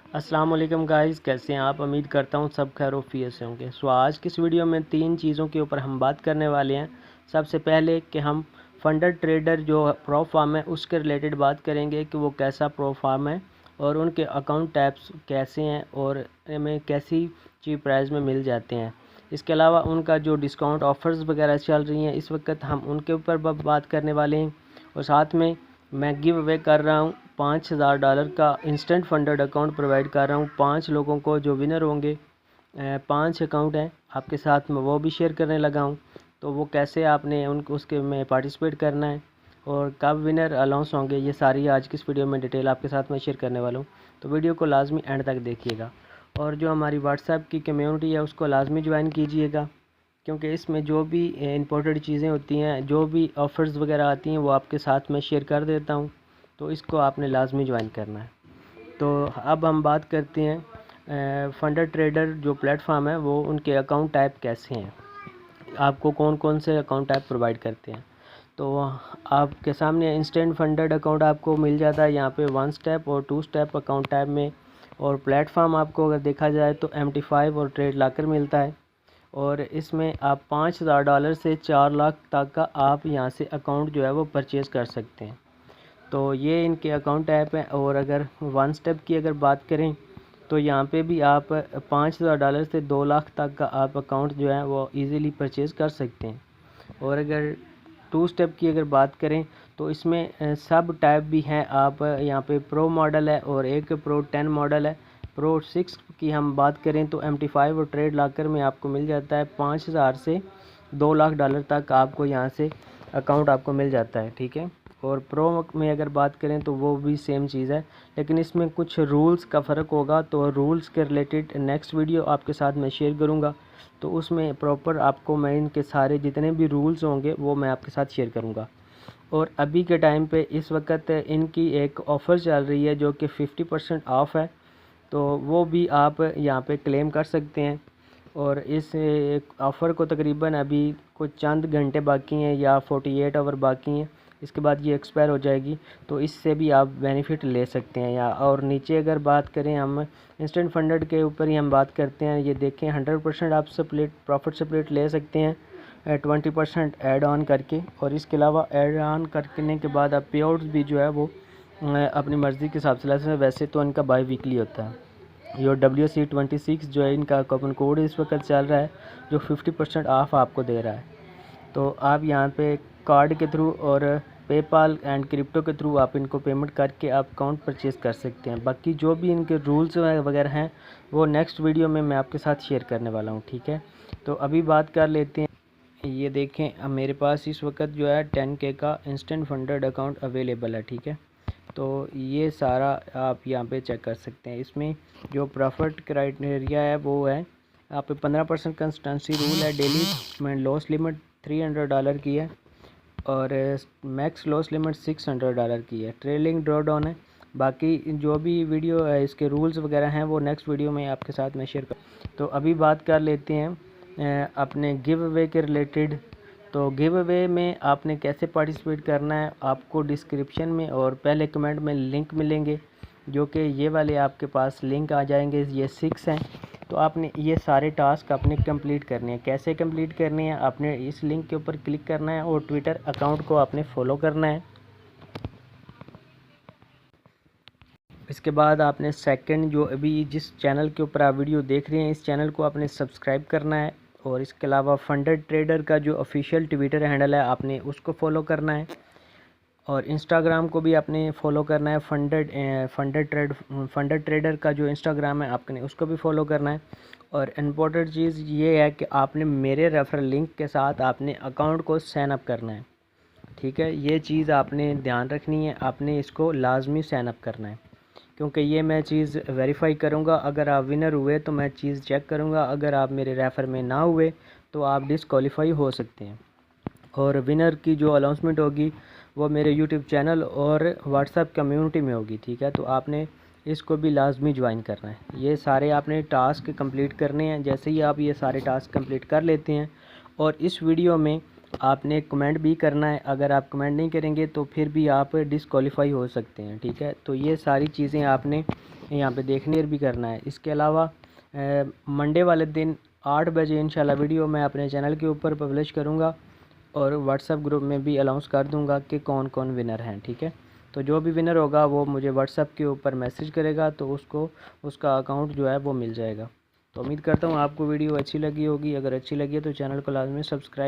अस्सलाम वालेकुम गाइस, कैसे हैं आप। उम्मीद करता हूँ सब खैर वफियत से होंगे। आज की इस वीडियो में 3 चीज़ों के ऊपर हम बात करने वाले हैं। सबसे पहले कि हम फंडर ट्रेडर जो प्रो फार्म है उसके रिलेटेड बात करेंगे कि वो कैसा प्रो फार्म है और उनके अकाउंट टैब्स कैसे हैं और हमें कैसी चीप प्राइस में मिल जाते हैं। इसके अलावा उनका जो डिस्काउंट ऑफ़र्स वगैरह चल रही हैं इस वक्त हम उनके ऊपर बात करने वाले हैं। और साथ में मैं गिव अवे कर रहा हूँ $5000 का इंस्टेंट फंडेड अकाउंट प्रोवाइड कर रहा हूँ 5 लोगों को जो विनर होंगे। 5 अकाउंट हैं आपके साथ में, वो भी शेयर करने लगा हूँ। तो वो कैसे आपने उनको उसके में पार्टिसिपेट करना है और कब विनर अनाउंस होंगे, ये सारी आज की इस वीडियो में डिटेल आपके साथ में शेयर करने वाला हूँ। तो वीडियो को लाजमी एंड तक देखिएगा और जो हमारी व्हाट्सएप की कम्युनिटी है उसको लाजमी ज्वाइन कीजिएगा, क्योंकि इसमें जो भी इम्पोर्टेंट चीज़ें होती हैं, जो भी ऑफ़र्स वगैरह आती हैं वो आपके साथ में शेयर कर देता हूँ। तो इसको आपने लाजमी ज्वाइन करना है। तो अब हम बात करते हैं फंडर ट्रेडर जो प्लेटफॉर्म है वो उनके अकाउंट टाइप कैसे हैं, आपको कौन कौन से अकाउंट टाइप प्रोवाइड करते हैं। तो आपके सामने इंस्टेंट फंडेड अकाउंट आपको मिल जाता है यहाँ पे 1 स्टेप और 2 स्टेप अकाउंट टाइप में। और प्लेटफॉर्म आपको अगर देखा जाए तो MT5 और ट्रेड लॉकर मिलता है और इसमें आप $5000 से 4 लाख तक का आप यहाँ से अकाउंट जो है वो परचेज़ कर सकते हैं। तो ये इनके अकाउंट ऐप है। और अगर 1 स्टेप की अगर बात करें तो यहाँ पे भी आप $5000 से 2 लाख तक का आप अकाउंट जो है वो इजीली परचेज़ कर सकते हैं। और अगर 2 स्टेप की अगर बात करें तो इसमें सब टाइप भी हैं। आप यहाँ पे प्रो मॉडल है और एक प्रो 10 मॉडल है। प्रो 6 की हम बात करें तो MT5 और ट्रेड लॉकर में आपको मिल जाता है 5000 से 2 लाख डॉलर तक आपको यहाँ से अकाउंट आपको मिल जाता है, ठीक है। और प्रो में अगर बात करें तो वो भी सेम चीज़ है, लेकिन इसमें कुछ रूल्स का फ़र्क होगा। तो रूल्स के रिलेटेड नेक्स्ट वीडियो आपके साथ मैं शेयर करूँगा, तो उसमें प्रॉपर आपको मैं इनके सारे जितने भी रूल्स होंगे वो मैं आपके साथ शेयर करूँगा। और अभी के टाइम पे इस वक्त इनकी एक ऑफ़र चल रही है जो कि 50% ऑफ़ है, तो वो भी आप यहाँ पे क्लेम कर सकते हैं। और इस ऑफ़र को तकरीबन अभी कुछ चंद घंटे बाकी हैं या 48 आवर बाकी हैं, इसके बाद ये एक्सपायर हो जाएगी। तो इससे भी आप बेनिफिट ले सकते हैं। या और नीचे अगर बात करें हम इंस्टेंट फंडेड के ऊपर ही हम बात करते हैं, ये देखें 100% आप स्प्लिट प्रॉफिट स्प्लिट ले सकते हैं 20% ऐड ऑन करके। और इसके अलावा ऐड ऑन करने के बाद आप पे आउट्स भी जो है वो अपनी मर्ज़ी के हिसाब से ले सकते हैं। वैसे तो इनका बाई वीकली होता है। ये WC26 जो है इनका कूपन कोड इस वक्त चल रहा है जो 50% ऑफ आपको दे रहा है। तो आप यहाँ पे कार्ड के थ्रू और पेपाल एंड क्रिप्टो के थ्रू आप इनको पेमेंट करके आप अकाउंट परचेज़ कर सकते हैं। बाकी जो भी इनके रूल्स वगैरह हैं वो नेक्स्ट वीडियो में मैं आपके साथ शेयर करने वाला हूँ, ठीक है। तो अभी बात कर लेते हैं। ये देखें, अब मेरे पास इस वक्त जो है 10K का इंस्टेंट फंडेड अकाउंट अवेलेबल है, ठीक है। तो ये सारा आप यहाँ पे चेक कर सकते हैं। इसमें जो प्रॉफिट क्राइटेरिया है वो है आप पे 15% कंसिस्टेंसी रूल है। डेली लॉस लिमिट $300 की है और मैक्स लॉस लिमिट $600 की है। ट्रेलिंग ड्रॉ डाउन है। बाकी जो भी वीडियो है इसके रूल्स वगैरह हैं वो नेक्स्ट वीडियो में आपके साथ मैं शेयर कर। तो अभी बात कर लेते हैं अपने गिव अवे के रिलेटेड। तो गिव अवे में आपने कैसे पार्टिसिपेट करना है, आपको डिस्क्रिप्शन में और पहले कमेंट में लिंक मिलेंगे, जो कि ये वाले आपके पास लिंक आ जाएंगे। ये 6 हैं। तो आपने ये सारे टास्क अपने कंप्लीट करने हैं। कैसे कंप्लीट करने हैं, आपने इस लिंक के ऊपर क्लिक करना है और ट्विटर अकाउंट को आपने फॉलो करना है। इसके बाद आपने सेकंड जो अभी जिस चैनल के ऊपर आप वीडियो देख रहे हैं इस चैनल को आपने सब्सक्राइब करना है। और इसके अलावा फंडेड ट्रेडर का जो ऑफिशियल ट्विटर हैंडल है आपने उसको फॉलो करना है। और इंस्टाग्राम को भी आपने फॉलो करना है। फंडेड ट्रेडर का जो इंस्टाग्राम है आपने उसको भी फॉलो करना है। और इम्पोर्टेंट चीज़ ये है कि आपने मेरे रेफरल लिंक के साथ आपने अकाउंट को साइन अप करना है, ठीक है। ये चीज़ आपने ध्यान रखनी है, आपने इसको लाजमी साइन अप करना है, क्योंकि ये मैं चीज़ वेरीफाई करूँगा। अगर आप विनर हुए तो मैं चीज़ चेक करूँगा, अगर आप मेरे रेफ़र में ना हुए तो आप डिसक्वालीफाई हो सकते हैं। और विनर की जो अनाउंसमेंट होगी वो मेरे यूट्यूब चैनल और व्हाट्सएप कम्युनिटी में होगी, ठीक है। तो आपने इसको भी लाजमी ज्वाइन करना है। ये सारे आपने टास्क कंप्लीट करने हैं। जैसे ही आप ये सारे टास्क कंप्लीट कर लेते हैं और इस वीडियो में आपने कमेंट भी करना है। अगर आप कमेंट नहीं करेंगे तो फिर भी आप डिसक्वालीफाई हो सकते हैं, ठीक है। तो ये सारी चीज़ें आपने यहाँ पे देखने भी करना है। इसके अलावा मंडे वाले दिन 8 बजे इंशाल्लाह वीडियो मैं अपने चैनल के ऊपर पब्लिश करूँगा और व्हाट्सएप ग्रुप में भी अनाउंस कर दूँगा कि कौन कौन विनर हैं, ठीक है। तो जो भी विनर होगा वो मुझे व्हाट्सएप के ऊपर मैसेज करेगा, तो उसको उसका अकाउंट जो है वो मिल जाएगा। तो उम्मीद करता हूँ आपको वीडियो अच्छी लगी होगी। अगर अच्छी लगी है तो चैनल को लाजमी सब्सक्राइब